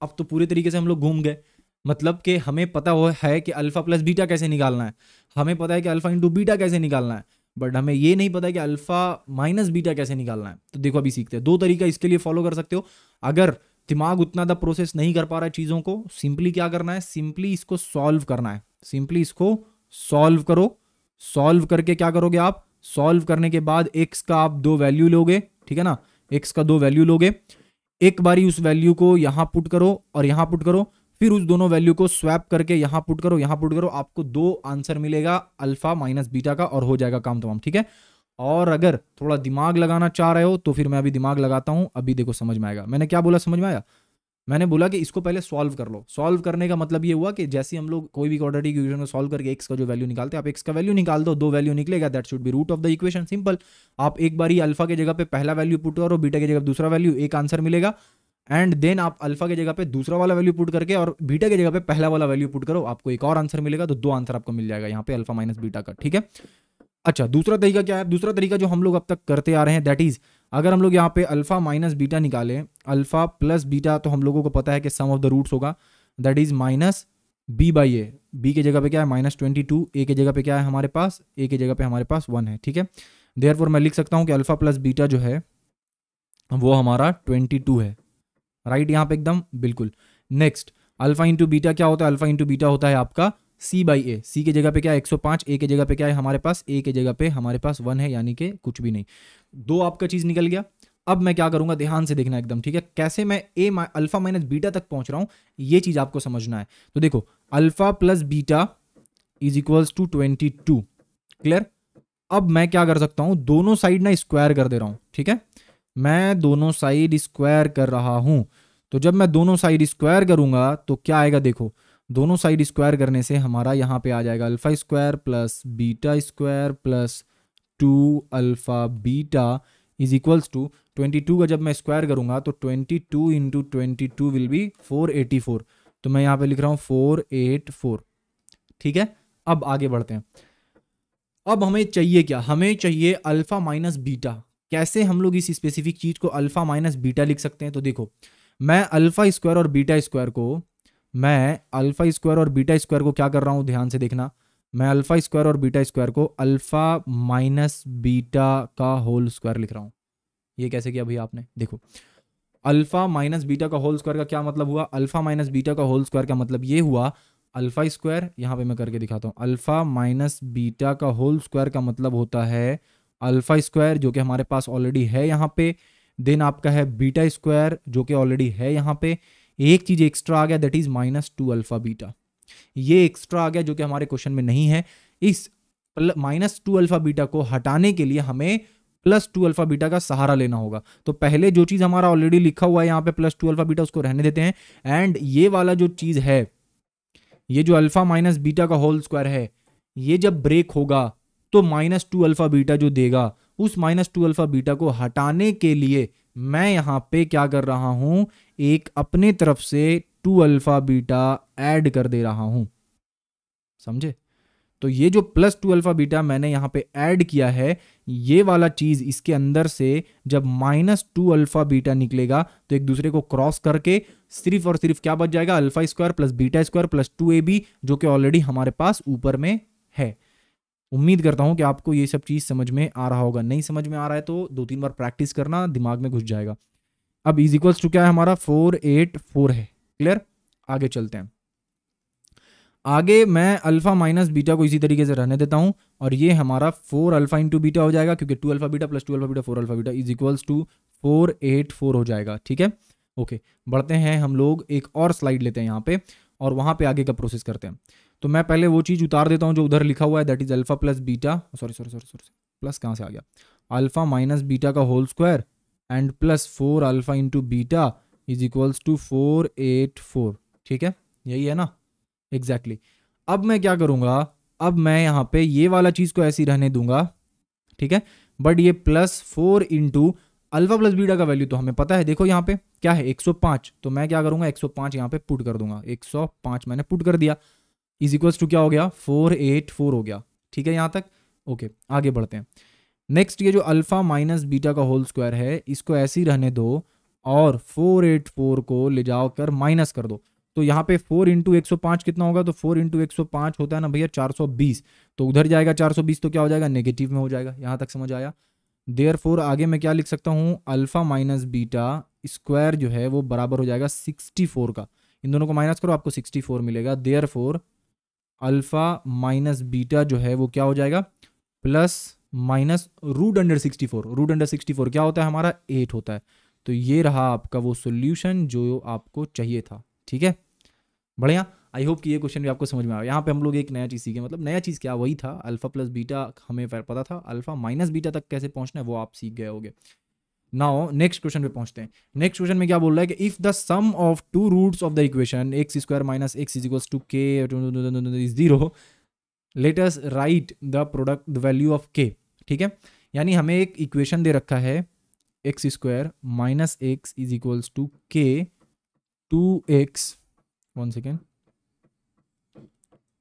अब तो पूरे तरीके से हम लोग घूम गए, मतलब कि हमें पता है कि अल्फा प्लस बीटा कैसे निकालना है, हमें पता है कि अल्फा इंटू बीटा कैसे निकालना है, बट हमें ये नहीं पता कि अल्फा माइनस बीटा कैसे निकालना है। तो देखो अभी सीखते हैं, 2 तरीका इसके लिए फॉलो कर सकते हो। अगर दिमाग उतना द प्रोसेस नहीं कर पा रहा है चीज़ों को, सिंपली क्या करना है, सिंपली इसको सॉल्व करना है, सिंपली इसको सॉल्व करो। सॉल्व करके क्या करोगे आप, सॉल्व करने के बाद x का आप 2 वैल्यू लोगे, ठीक है ना, x का 2 वैल्यू लोगे, एक बारी उस वैल्यू को यहां पुट करो और यहां पुट करो, फिर उस दोनों वैल्यू को स्वैप करके यहां पुट करो, यहां पुट करो, आपको 2 आंसर मिलेगा अल्फा माइनस बीटा का और हो जाएगा काम तमाम, ठीक है। और अगर थोड़ा दिमाग लगाना चाह रहे हो तो फिर मैं अभी दिमाग लगाता हूं, अभी देखो समझ में आएगा। मैंने क्या बोला, समझ में आया, मैंने बोला कि इसको पहले सॉल्व कर लो। सॉल्व करने का मतलब ये हुआ कि जैसे हम लोग कोई भी क्वाड्रेटिक इक्वेशन को सॉल्व करके x का जो वैल्यू निकालते हैं, आप x का वैल्यू निकाल दो, 2 वैल्यू निकलेगा, that should be root of the equation, simple. आप एक बारी अल्फा के जगह पे पहला वैल्यू पुट करो, बीटा की जगह दूसरा वैल्यू, एक आंसर मिलेगा। एंड देन आप अल्फा की जगह पे दूसरा वाला वैल्यू पुट करके और बीटा की जगह पे पहला वाला वैल्यू पुट करो, आपको एक और आंसर मिलेगा। तो 2 आंसर आपको मिल जाएगा यहाँ पे अल्फा माइनस बीटा का, ठीक है। अच्छा, दूसरा तरीका क्या है, दूसरा तरीका जो हम लोग अब तक करते आ रहे हैं, दैट इज अगर हम लोग यहाँ पे अल्फा माइनस बीटा निकालें, अल्फा प्लस बीटा, तो हम लोगों को पता है कि सम ऑफ द रूट्स होगा, that is minus B by A. B की जगह पे क्या है -22, ए की जगह पे क्या है हमारे पास, ए की जगह पे हमारे पास 1 है, ठीक है। देयरफॉर मैं लिख सकता हूँ कि अल्फा प्लस बीटा जो है वो हमारा 22 है, राइट, यहाँ पे एकदम बिल्कुल। नेक्स्ट, अल्फा इंटू बीटा क्या होता है, अल्फा इंटू बीटा होता है आपका c बाई ए। सी की जगह पे क्या है 105, ए की जगह पे क्या है हमारे पास, ए की जगह पे हमारे पास 1 है, यानी कि कुछ भी नहीं। 2 आपका चीज निकल गया। अब मैं क्या करूंगा, ध्यान से देखना एकदम, ठीक है, कैसे मैं अल्फा माइनस बीटा तक पहुंच रहा हूं, ये चीज आपको समझना है। तो देखो, alpha plus beta is equals to 22, clear. अब मैं क्या कर सकता हूं, दोनों साइड ना स्क्वायर कर दे रहा हूं, ठीक है, मैं दोनों साइड स्क्वायर कर रहा हूं। तो जब मैं दोनों साइड स्क्वायर करूंगा तो क्या आएगा, देखो, दोनों साइड स्क्वायर करने से हमारा यहाँ पे आ जाएगा alpha square plus beta square plus 2 alpha beta is equals to 22 का जब मैं स्क्वायर करूंगा तो 22 इंटू 22 विल बी 484। तो मैं यहाँ पे लिख रहा हूँ 484, ठीक है। अब आगे बढ़ते हैं। अब हमें चाहिए क्या, हमें चाहिए अल्फा माइनस बीटा। कैसे हम लोग इस स्पेसिफिक चीज को अल्फा माइनस बीटा लिख सकते हैं, तो देखो, मैं अल्फा स्क्वायर और बीटा स्क्वायर को, मैं अल्फा स्क्वायर और बीटा स्क्वायर को क्या कर रहा हूं, ध्यान से देखना, मैं अल्फा स्क्वायर और बीटा स्क्वायर को अल्फा माइनस बीटा का होल स्क्वायर लिख रहा हूं। ये कैसे किया भैया आपने, देखो, अल्फा माइनस बीटा का होल स्क्वायर का क्या मतलब हुआ, अल्फा माइनस बीटा का होल स्क्वायर का मतलब ये हुआ, अल्फा स्क्वायर, यहां पे मैं करके दिखाता हूं, अल्फा माइनस बीटा का होल स्क्वायर का मतलब होता है अल्फा स्क्वायर जो कि हमारे पास ऑलरेडी है यहाँ पे, देन आपका है बीटा स्क्वायर जो कि ऑलरेडी है यहाँ पे, एक चीज एक्स्ट्रा आ गया दैट इज -2 अल्फा बीटा, ये एक्स्ट्रा आ गया जो कि हमारे क्वेश्चन में नहीं है। इस -2 अल्फा बीटा को हटाने के लिए हमें +2 अल्फा बीटा का सहारा लेना होगा। तो पहले जो चीज हमारा ऑलरेडी लिखा हुआ है यहाँ पे +2 अल्फा बीटा, उसको रहने देते हैं। एंड ये वाला जो चीज है, ये जो अल्फा माइनस बीटा का होल स्क्वायर है, ये जब ब्रेक होगा तो -2 अल्फा बीटा जो देगा, उस -2 अल्फा बीटा को हटाने के लिए मैं यहां पे क्या कर रहा हूं, एक अपने तरफ से 2 अल्फा बीटा ऐड कर दे रहा हूं, समझे। तो ये जो +2 अल्फा बीटा मैंने यहां पे ऐड किया है, ये वाला चीज इसके अंदर से जब -2 अल्फा बीटा निकलेगा तो एक दूसरे को क्रॉस करके सिर्फ और सिर्फ क्या बच जाएगा, alpha square plus beta square plus 2ab, जो कि ऑलरेडी हमारे पास ऊपर में है। उम्मीद करता हूं कि आपको ये सब चीज समझ में आ रहा होगा। नहीं समझ में आ रहा है तो 2-3 बार प्रैक्टिस करना, दिमाग में घुस जाएगा। अब इज इक्वल्स टू क्या है हमारा, 484 है। क्लियर, आगे चलते हैं। आगे मैं अल्फा माइनस बीटा को इसी तरीके से रहने देता हूं और ये हमारा 4 अल्फा इंटू बीटा हो जाएगा, क्योंकि 2 alpha beta plus 2 alpha beta 4 alpha beta is equals to 484 हो जाएगा। ठीक है, ओके, बढ़ते हैं हम लोग, एक और स्लाइड लेते हैं यहाँ पे और वहां पे आगे का प्रोसेस करते हैं। तो मैं पहले वो चीज उतार देता हूं जो उधर लिखा हुआ है, that is alpha plus beta, sorry plus कहां से आ गया, अल्फा माइनस बीटा का whole square and plus 4 alpha into beta is equals to 484। ठीक है, यही है ना, एग्जैक्टली। अब मैं क्या करूंगा, अब मैं यहां पे ये वाला चीज को ऐसी रहने दूंगा, ठीक है, बट ये +4 इंटू अल्फा प्लस बीटा का वैल्यू तो हमें पता है, देखो यहाँ पे क्या है 105, तो मैं क्या करूंगा 105 यहाँ पे पुट कर दूंगा, 105 मैंने पुट कर दिया, इज इक्वल्स टू क्या हो गया 484 हो गया। ठीक है यहाँ तक, ओके, आगे बढ़ते हैं। नेक्स्ट ये जो अल्फा माइनस बीटा का होल स्क्वायर है, इसको ऐसे ही रहने दो और 484 को ले जाओ कर माइनस कर दो। तो यहाँ पे 4 इंटू 105 कितना होगा, तो 4 इंटू 105 होता है ना भैया 420, तो उधर जाएगा 420 तो क्या हो जाएगा, नेगेटिव में हो जाएगा। यहाँ तक समझ आया। देयरफॉर आगे मैं क्या लिख सकता हूँ, अल्फा माइनस बीटा स्क्वायर जो है वो बराबर हो जाएगा 64 का, इन दोनों को माइनस करो आपको 64 मिलेगा। देयरफॉर अल्फा माइनस बीटा जो है वो क्या हो जाएगा, plus minus root under 64, root under 64 क्या होता है हमारा 8 होता है। तो ये रहा आपका वो सोल्यूशन जो आपको चाहिए था। ठीक है, बढ़िया, आई होप कि ये क्वेश्चन भी आपको समझ में आया। यहाँ पे हम लोग एक नया चीज़ सीखे, मतलब नया चीज़ क्या, वही था अल्फा प्लस बीटा हमें पता था, अल्फा माइनस बीटा तक कैसे पहुंचना है वो आप सीख गए होगे। नाउ नेक्स्ट क्वेश्चन पे पहुंचते हैं। नेक्स्ट क्वेश्चन में क्या बोल रहा है कि if the sum of two roots of the equation x square minus x is equals to k is 0, let us write the product the value of k। ठीक है, यानी हमें एक इक्वेशन दे रखा है x square minus x is equals to k 2x, one second,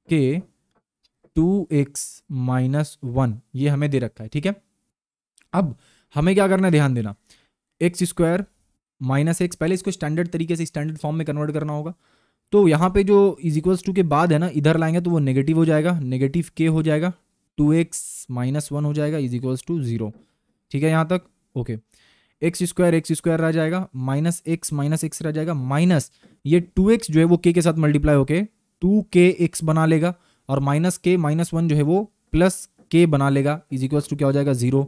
k 2x minus 1, ये हमें दे रखा है। ठीक है, अब हमें क्या करना है, ध्यान देना, एक्स स्क्वायर माइनस एक्स, पहले इसको स्टैंडर्ड तरीके से स्टैंडर्ड फॉर्म में कन्वर्ट करना होगा। तो यहाँ पे जो इज इक्वल्स टू के बाद है ना, इधर लाएंगे तो वो नेगेटिव हो जाएगा, नेगेटिव के हो जाएगा, 2x माइनस 1 हो जाएगा इज इक्वल्स टू 0। ठीक है यहाँ तक, ओके, एक्स स्क्वायर रह जाएगा, माइनस एक्स रह जाएगा, माइनस ये 2x जो है वो k के साथ मल्टीप्लाई होके 2kx बना लेगा, और माइनस k माइनस 1 जो है वो प्लस k बना लेगा, इज इक्वल्स टू क्या हो जाएगा 0।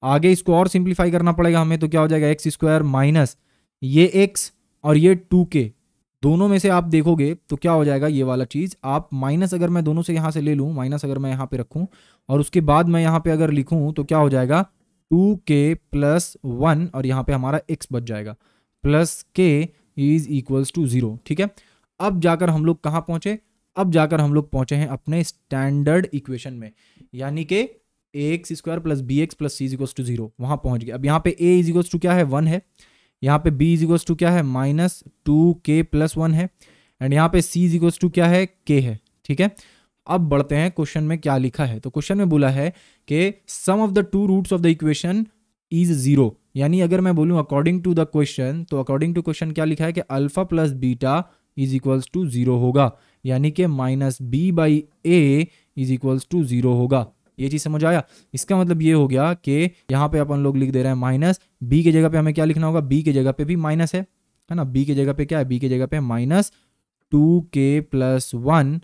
आगे इसको और सिंप्लीफाई करना पड़ेगा हमें, तो क्या हो जाएगा एक्स स्क्वायर माइनस ये x और ये 2k, दोनों में से आप देखोगे तो क्या हो जाएगा ये वाला चीज, आप माइनस अगर मैं दोनों से यहाँ से ले लूँ, माइनस अगर मैं यहाँ पे रखूँ और उसके बाद मैं यहाँ पे अगर लिखूँ तो क्या हो जाएगा 2k प्लस 1 और यहाँ पे हमारा x बच जाएगा, plus k is equals to 0। ठीक है, अब जाकर हम लोग कहाँ पहुंचे, अब जाकर हम लोग पहुंचे हैं अपने स्टैंडर्ड इक्वेशन में, यानी कि x square plus B x plus C is equals to 0, वहां पहुंच गए। अब यहाँ पे a इज इक्वल्स टू क्या है 1 है, यहाँ पे b इज इक्वल्स टू क्या है माइनस 2k प्लस 1 है, एंड यहाँ पे c इज इक्वल्स टू क्या है k है। ठीक है, अब बढ़ते हैं क्वेश्चन में क्या लिखा है। तो क्वेश्चन में बोला है कि sum of the two roots of the equation is 0, यानी अगर मैं बोलूँ अकॉर्डिंग टू द क्वेश्चन, तो अकॉर्डिंग टू क्वेश्चन क्या लिखा है कि alpha plus beta is equals to 0 होगा, यानी कि minus B by a is equals to 0 होगा। ये चीज समझ आया, इसका मतलब ये हो गया कि यहाँ पे अपन लोग लिख दे रहे हैं माइनस, बी की जगह पे हमें क्या लिखना होगा, बी की जगह पे भी माइनस है ना, बी की जगह पे क्या है, बी की जगह पे minus 2k plus 1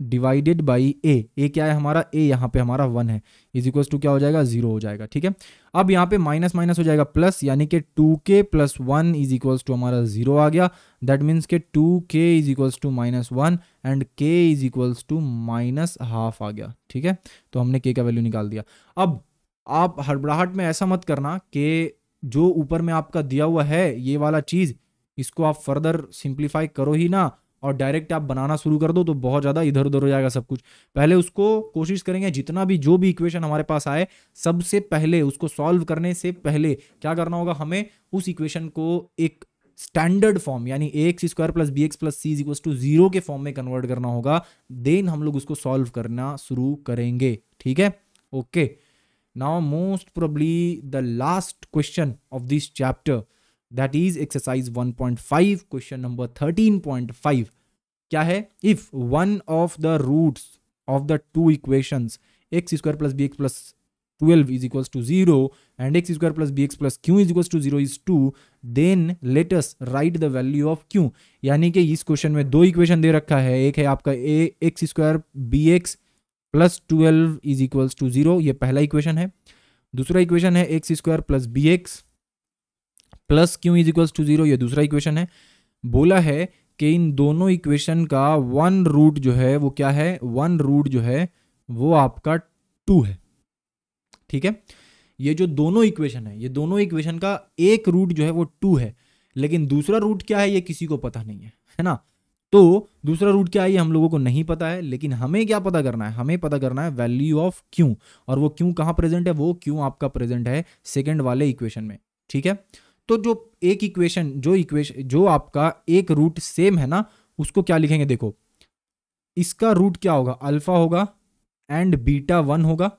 divided by a क्या है हमारा, ए यहाँ पे हमारा 1 है, इज इक्वल्स टू क्या हो जाएगा, 0 हो जाएगा। ठीक है, अब यहाँ पे माइनस माइनस हो जाएगा प्लस, यानी कि 2k plus 1 is equals to हमारा 0 आ गया। दैट मीन्स के 2k is equals to -1 and k is equals to -12 आ गया। ठीक है, तो हमने k का वैल्यू निकाल दिया। अब आप हड़बड़ाहट में ऐसा मत करना कि जो ऊपर में आपका दिया हुआ है ये वाला चीज़, इसको आप फर्दर सिंप्लीफाई करो ही ना और डायरेक्ट आप बनाना शुरू कर दो, तो बहुत ज़्यादा इधर उधर हो जाएगा सब कुछ। पहले उसको कोशिश करेंगे जितना भी जो भी इक्वेशन हमारे पास आए, सबसे पहले उसको सॉल्व करने से पहले क्या करना होगा, हमें उस इक्वेशन को एक स्टैंडर्ड फॉर्म यानी ax² plus bx plus c equal to 0 के फॉर्म में कन्वर्ट करना होगा। देन हम लोग उसको सॉल्व करना शुरू करेंगे। ठीक है, okay. Now most probably the last question of this chapter, that is exercise 1.5 question number 13.5 क्या है, if one of the roots of the two equations x² plus bx plus 12 is equals to 0 and x² plus bx plus q is equals to 0 is 2, then let us write the value of q। यानी कि इस question में दो equation दे रखा है, एक है आपका x² bx plus 12 is equals to 0, ये पहला इक्वेशन है। दूसरा इक्वेशन है x² plus bx plus Q is equals to 0, ये दूसरा इक्वेशन है। बोला है कि इन दोनों इक्वेशन का वन रूट जो है वो क्या है, वन रूट जो है वो आपका 2 है। ठीक है, ये जो दोनों इक्वेशन है, ये दोनों इक्वेशन का एक रूट जो है वो 2 है, लेकिन दूसरा रूट क्या है ये किसी को पता नहीं है ना। तो दूसरा रूट क्या है ये हम लोगों को नहीं पता है, लेकिन हमें क्या पता करना है, हमें पता करना है वैल्यू ऑफ क्यू। और वो क्यू कहाँ प्रेजेंट है, वो क्यू आपका प्रेजेंट है सेकेंड वाले इक्वेशन में। ठीक है, तो जो एक इक्वेशन जो आपका एक रूट सेम है ना, उसको क्या लिखेंगे, देखो इसका रूट क्या होगा, अल्फा होगा एंड बीटा 1 होगा।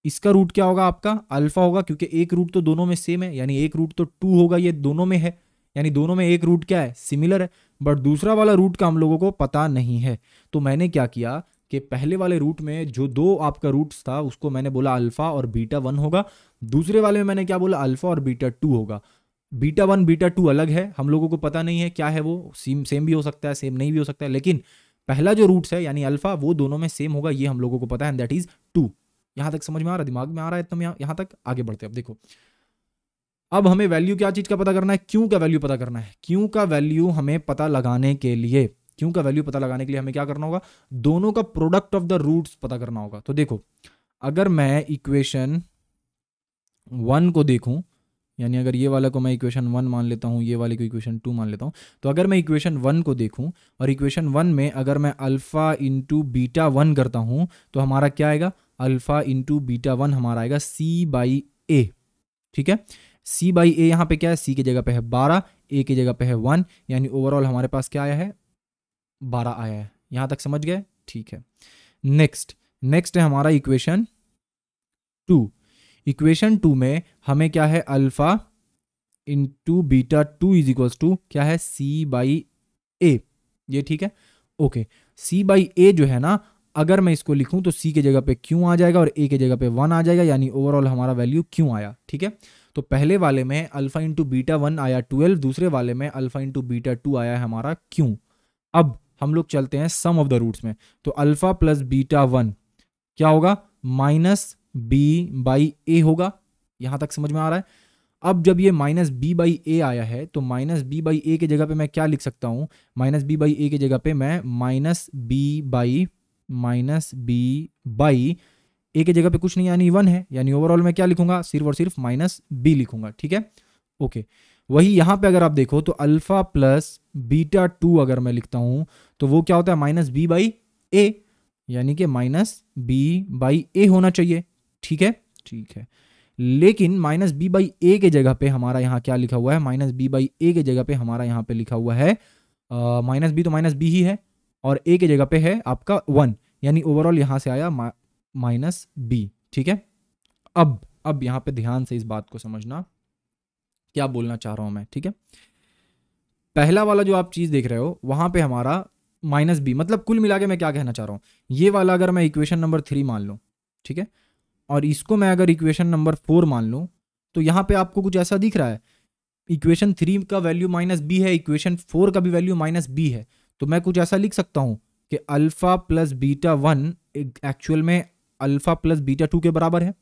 इसका रूट क्या होगा, आपका अल्फा होगा, क्योंकि एक रूट तो दोनों में सेम है, यानी एक रूट तो 2 होगा, ये दोनों में है, यानी दोनों में एक रूट क्या है, सिमिलर है। बट दूसरा वाला रूट का हम लोगों को पता नहीं है, तो मैंने क्या किया कि पहले वाले रूट में जो दो आपका रूट्स था उसको मैंने बोला अल्फा और बीटा 1 होगा। दूसरे वाले में मैंने क्या बोला, अल्फा और बीटा 2 होगा। बीटा 1 बीटा 2 अलग है, हम लोगों को पता नहीं है क्या है, वो सेम भी हो सकता है, सेम नहीं भी हो सकता है, लेकिन पहला जो रूट्स है यानी अल्फा वो दोनों में सेम होगा, ये हम लोगों को पता है, एंड दैट इज 2। यहां तक समझ में आ रहा है, दिमाग में आ रहा है, तो यहां तक आगे बढ़ते हैं। अब देखो, अब हमें वैल्यू क्या चीज का पता करना है, क्यू का वैल्यू पता करना है। क्यू का वैल्यू हमें पता लगाने के लिए, क्यू का वैल्यू पता लगाने के लिए हमें क्या करना होगा, दोनों का प्रोडक्ट ऑफ द रूट्स पता करना होगा। तो देखो, अगर मैं इक्वेशन 1 को देखूं, यानी अगर ये वाला को मैं इक्वेशन 1 मान लेता हूँ, ये वाले को इक्वेशन 2 मान लेता हूँ, तो अगर मैं इक्वेशन 1 को देखूँ और इक्वेशन 1 में अगर मैं अल्फ़ा इंटू बीटा 1 करता हूँ तो हमारा क्या आएगा, अल्फ़ा इंटू बीटा 1 हमारा आएगा c/a। ठीक है, c/a यहाँ पे क्या है, c की जगह पे है 12, a की जगह पे है 1, यानी ओवरऑल हमारे पास क्या आया है, 12 आया है। यहाँ तक समझ गए, ठीक है। नेक्स्ट है हमारा इक्वेशन 2। इक्वेशन 2 में हमें क्या है, alpha into beta 2 is equals to क्या है, c/a। ये ठीक है, ओके। c/a जो है ना, अगर मैं इसको लिखूं तो c के जगह पे q आ जाएगा और a के जगह पे 1 आ जाएगा, यानी ओवरऑल हमारा वैल्यू q आया। ठीक है, तो पहले वाले में अल्फा इंटू बीटा 1 आया 12, दूसरे वाले में अल्फा इंटू बीटा 2 आया है हमारा q। अब हम लोग चलते हैं सम ऑफ द रूट्स में, तो अल्फा प्लस बीटा 1 क्या होगा, -b/a होगा। यहां तक समझ में आ रहा है। अब जब ये -b/a आया है तो -b/a की जगह पे मैं क्या लिख सकता हूं, -b/a की जगह पे मैं -b/a की जगह पे कुछ नहीं यानी 1 है, यानी ओवरऑल मैं क्या लिखूंगा, सिर्फ और सिर्फ -b लिखूंगा। ठीक है, ओके। वही यहां पे अगर आप देखो तो अल्फा प्लस बीटा 2 अगर मैं लिखता हूं तो वो क्या होता है, -b/a, यानी कि -b/a होना चाहिए। ठीक है, लेकिन -b/a के जगह पे हमारा यहाँ क्या लिखा हुआ है, -b/a के जगह पे हमारा यहाँ पे लिखा हुआ है -b, तो -b ही है, और a के जगह पे है आपका 1, यानी ओवरऑल यहाँ से आया -b। ठीक है, अब यहाँ पे ध्यान से इस बात को समझना क्या बोलना चाह रहा हूँ मैं। ठीक है, पहला वाला जो आप चीज़ देख रहे हो वहाँ पे हमारा -b, मतलब कुल मिला के मैं क्या कहना चाह रहा हूँ, ये वाला अगर मैं इक्वेशन नंबर 3 मान लूँ, ठीक है, और इसको मैं अगर इक्वेशन नंबर 4 मान लूँ, तो यहाँ पे आपको कुछ ऐसा दिख रहा है, इक्वेशन 3 का वैल्यू -b है, इक्वेशन 4 का भी वैल्यू -b है, तो मैं कुछ ऐसा लिख सकता हूँ कि अल्फा प्लस बीटा 1 एक्चुअल में अल्फा प्लस बीटा 2 के बराबर है?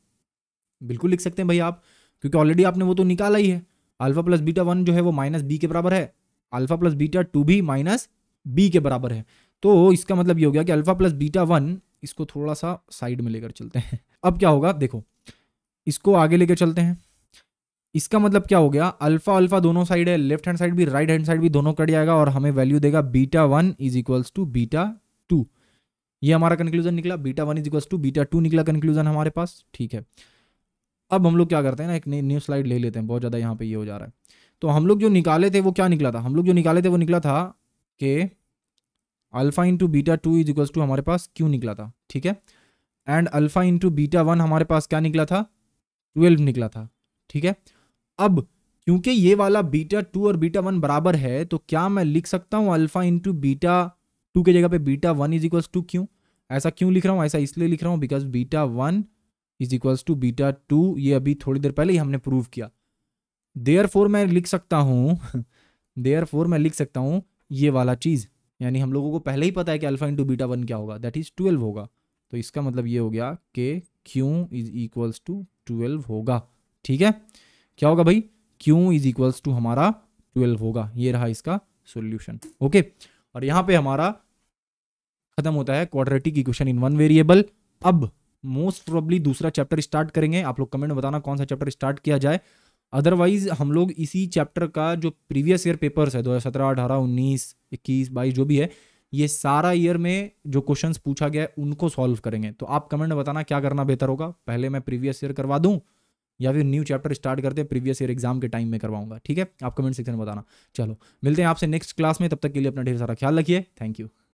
बिल्कुल लिख सकते हैं भाई आप, क्योंकि ऑलरेडी आपने वो तो निकाला ही है। अल्फा प्लस बीटा 1 जो है वो माइनस बी के बराबर है, अल्फा प्लस बीटा 2 भी माइनस बी के बराबर है। तो इसका मतलब ये हो गया कि अल्फा प्लस बीटा 1, इसको थोड़ा सा साइड में लेकर चलते हैं। अब क्या होगा देखो, इसको आगे लेकर चलते हैं। इसका मतलब क्या हो गया, अल्फा अल्फा दोनों साइड है, लेफ्ट हैंड साइड भी राइट हैंड साइड भी दोनों कट जाएगा और हमें वैल्यू देगा beta 1 is equals to beta 2। ये हमारा कंक्लूजन निकला, beta 1 is equals to beta 2 निकला कंक्लूजन हमारे पास। ठीक है, अब हम लोग क्या करते हैं ना, एक न्यू स्लाइड ले लेते हैं, बहुत ज़्यादा यहाँ पे ये हो जा रहा है। तो हम लोग जो निकाले थे वो क्या निकला था, हम लोग जो निकाले थे वो निकला था कि alpha into beta 2 is equals to हमारे पास क्यों निकला था, ठीक है। एंड अल्फा इंटू बीटा 1 हमारे पास क्या निकला था, 12 निकला था, ठीक है। अब क्योंकि ये वाला बीटा 2 और बीटा 1 बराबर है, तो क्या मैं लिख सकता हूँ अल्फा इंटू बीटा 2 की जगह पे बीटा 1 इज इक्वल्स टू क्यों? ऐसा क्यों लिख रहा हूँ, ऐसा इसलिए लिख रहा हूँ because beta 1 is equals to beta 2, ये अभी थोड़ी देर पहले ही हमने प्रूव किया। देयरफॉर मैं लिख सकता हूँ देयरफॉर मैं लिख सकता हूँ ये वाला चीज़, यानी हम लोगों को पहले ही पता है कि अल्फा इंटू बीटा 1 क्या होगा, दैट इज 12 होगा। तो इसका मतलब ये हो गया कि क्यू इज इक्वल्स टू 12 होगा, ठीक है। क्या होगा भाई, क्यू इज इक्वल्स टू हमारा 12 होगा। ये रहा इसका सॉल्यूशन, ओके। और यहाँ पे हमारा खत्म होता है quadratic equation in one variable. अब मोस्ट प्रोबेबली दूसरा चैप्टर स्टार्ट करेंगे, आप लोग कमेंट में बताना कौन सा चैप्टर स्टार्ट किया जाए। अदरवाइज हम लोग इसी चैप्टर का जो प्रीवियस ईयर पेपर्स है 2017, 18, 19, 21, 22 जो भी है, ये सारा ईयर में जो क्वेश्चंस पूछा गया है उनको सॉल्व करेंगे। तो आप कमेंट में बताना क्या करना बेहतर होगा, पहले मैं प्रीवियस ईयर करवा दूं या फिर न्यू चैप्टर स्टार्ट करते प्रीवियस ईयर एग्जाम के टाइम में करवाऊंगा, ठीक है। आप कमेंट सेक्शन में बताना। चलो मिलते हैं आपसे नेक्स्ट क्लास में, तब तक के लिए अपना ढेर सारा ख्याल रखिए, थैंक यू।